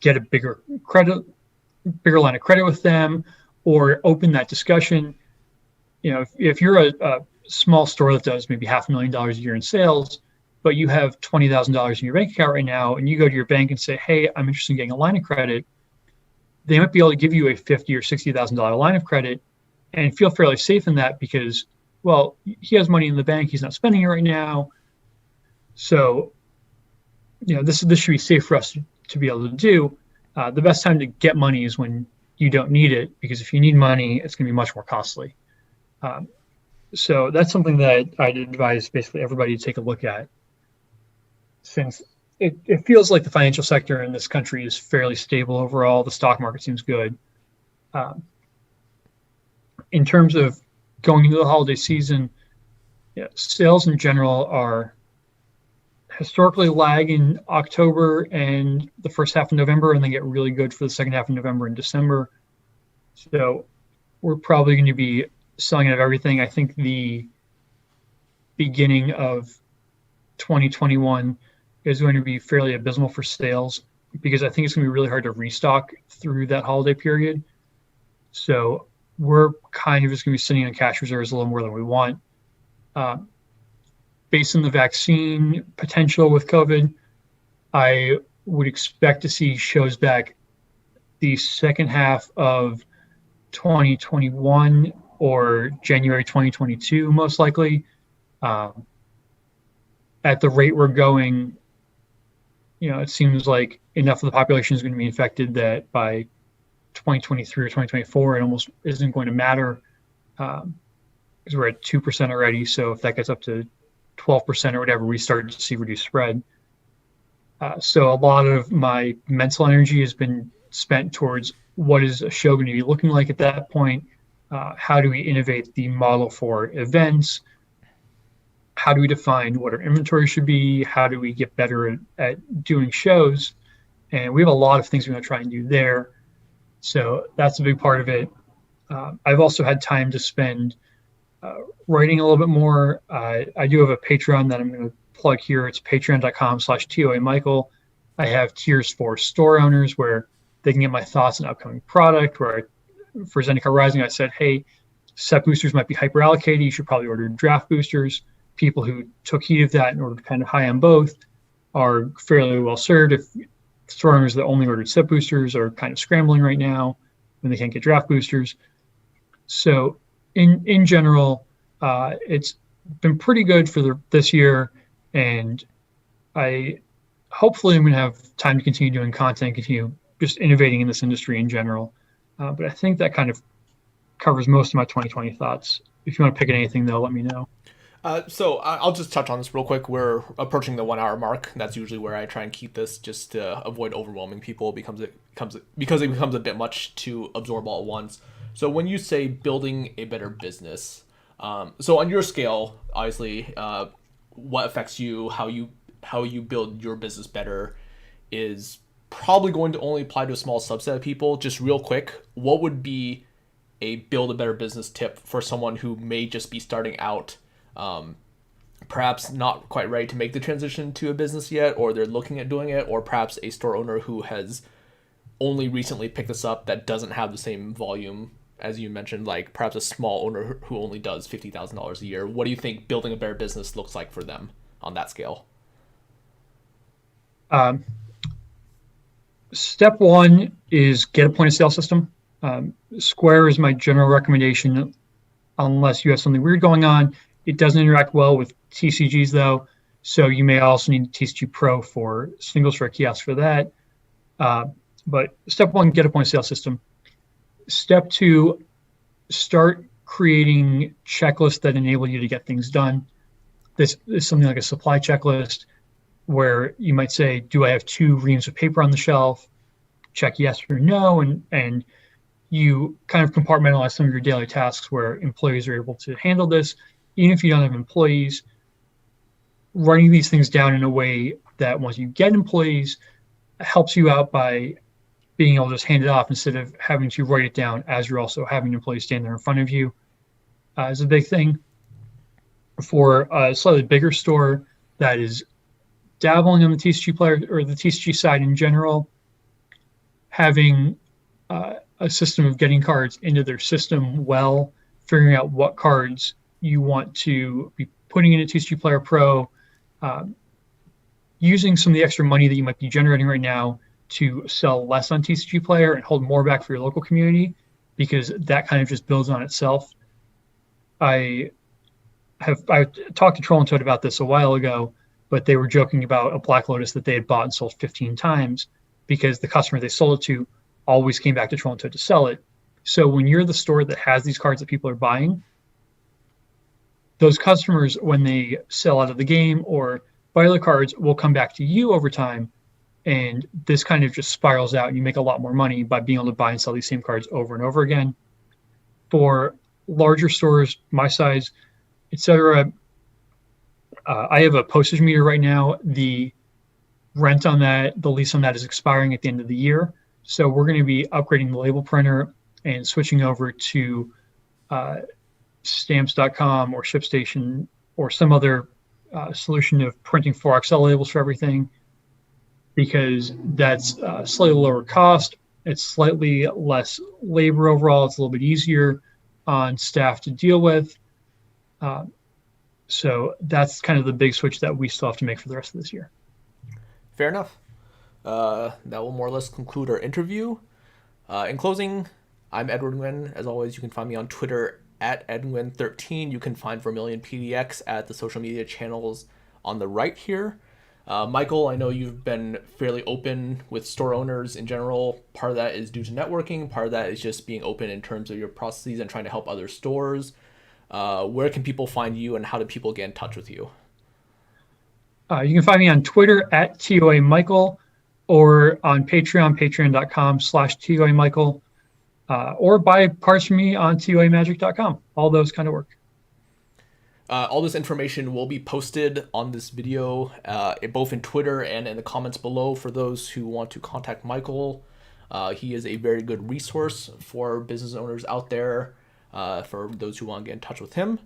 get a bigger line of credit with them, or open that discussion. If you're a small store that does maybe $500,000 a year in sales, but you have $20,000 in your bank account right now, and you go to your bank and say, "Hey, I'm interested in getting a line of credit," they might be able to give you a $50,000 or $60,000 line of credit and feel fairly safe in that because, well, he has money in the bank, he's not spending it right now. So, this should be safe for us to be able to do. The best time to get money is when you don't need it, because if you need money, it's going to be much more costly. So that's something that I'd advise basically everybody to take a look at, since it feels like the financial sector in this country is fairly stable overall. The stock market seems good. In terms of going into the holiday season, sales in general are historically lag in October and the first half of November, and they get really good for the second half of November and December. So we're probably going to be selling out of everything. I think the beginning of 2021 is going to be fairly abysmal for sales, because I think it's going to be really hard to restock through that holiday period. So we're kind of just going to be sitting on cash reserves a little more than we want. Based on the vaccine potential with COVID, I would expect to see shows back the second half of 2021 or January 2022, most likely. At the rate we're going, it seems like enough of the population is going to be infected that by 2023 or 2024, it almost isn't going to matter, because we're at 2% already. So if that gets up to 12% or whatever, we start to see reduced spread. So a lot of my mental energy has been spent towards what is a show going to be looking like at that point. How do we innovate the model for events? How do we define what our inventory should be? How do we get better at doing shows? And we have a lot of things we want to try and do there. So that's a big part of it. I've also had time to spend writing a little bit more. I do have a Patreon that I'm going to plug here. It's patreon.com/TOA Michael. I have tiers for store owners where they can get my thoughts on upcoming product. Where for Zendikar Rising, I said, hey, set boosters might be hyper allocated. You should probably order draft boosters. People who took heed of that and ordered kind of high on both are fairly well served. If store owners that only ordered set boosters are kind of scrambling right now when they can't get draft boosters. So in general, it's been pretty good for this year, and hopefully I'm going to have time to continue doing content, continue just innovating in this industry in general. But I think that kind of covers most of my 2020 thoughts. If you want to pick at anything, though, let me know. So I'll just touch on this real quick. We're approaching the 1 hour mark. That's usually where I try and keep this, just to avoid overwhelming people because it becomes a bit much to absorb all at once. So when you say building a better business, so on your scale, obviously, what affects you, how you build your business better, is probably going to only apply to a small subset of people. Just real quick, what would be a build a better business tip for someone who may just be starting out? Perhaps not quite ready to make the transition to a business yet, or they're looking at doing it, or perhaps a store owner who has only recently picked this up that doesn't have the same volume as you mentioned, like perhaps a small owner who only does $50,000 a year. What do you think building a better business looks like for them? on that scale? Um, Step one is get a point of sale system. Square is my general recommendation, unless you have something weird going on. It doesn't interact well with TCGs though, so you may also need TCG Pro for single store kiosk for that. But step one, get a point of sale system. Step two, start creating checklists that enable you to get things done. This is something like a supply checklist where you might say, do I have 2 reams of paper on the shelf? Check yes or no, and you kind of compartmentalize some of your daily tasks where employees are able to handle this. Even if you don't have employees, writing these things down in a way that once you get employees helps you out by being able to just hand it off instead of having to write it down as you're also having employees stand there in front of you is a big thing. For a slightly bigger store that is dabbling on the TCG player or the TCG side in general, having a system of getting cards into their system well, figuring out what cards you want to be putting into TCG Player Pro, using some of the extra money that you might be generating right now to sell less on TCG Player and hold more back for your local community, because that kind of just builds on itself. I talked to Troll and Toad about this a while ago, but they were joking about a Black Lotus that they had bought and sold 15 times because the customer they sold it to always came back to Troll and Toad to sell it. So when you're the store that has these cards that people are buying, those customers, when they sell out of the game or buy other cards, will come back to you over time. And this kind of just spirals out and you make a lot more money by being able to buy and sell these same cards over and over again. For larger stores, my size, etc., I have a postage meter right now. The rent on that, the lease on that is expiring at the end of the year. So we're going to be upgrading the label printer and switching over to stamps.com or ShipStation or some other solution of printing 4XL labels for everything, because that's slightly lower cost. It's slightly less labor overall. It's a little bit easier on staff to deal with. So that's kind of the big switch that we still have to make for the rest of this year. Fair enough. That will more or less conclude our interview. In closing, I'm Edward Nguyen. As always, you can find me on Twitter at edwin13. You can find Vermilion PDX at the social media channels on the right here. Michael, I know you've been fairly open with store owners in general. Part of that is due to networking. Part of that is just being open in terms of your processes and trying to help other stores. Where can people find you and how do people get in touch with you? You can find me on Twitter at TOA Michael or on Patreon, patreon.com/TOA Michael, or buy cards from me on TOAMagic.com. All those kind of work. All this information will be posted on this video, both in Twitter and in the comments below for those who want to contact Michael. He is a very good resource for business owners out there, for those who want to get in touch with him.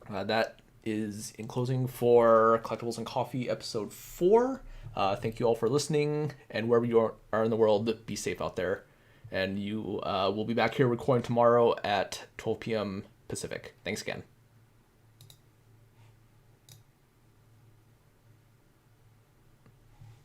That is in closing for Collectibles and Coffee episode 4. Thank you all for listening, and wherever you are in the world, be safe out there. And you will be back here recording tomorrow at 12 p.m. Pacific. Thanks again.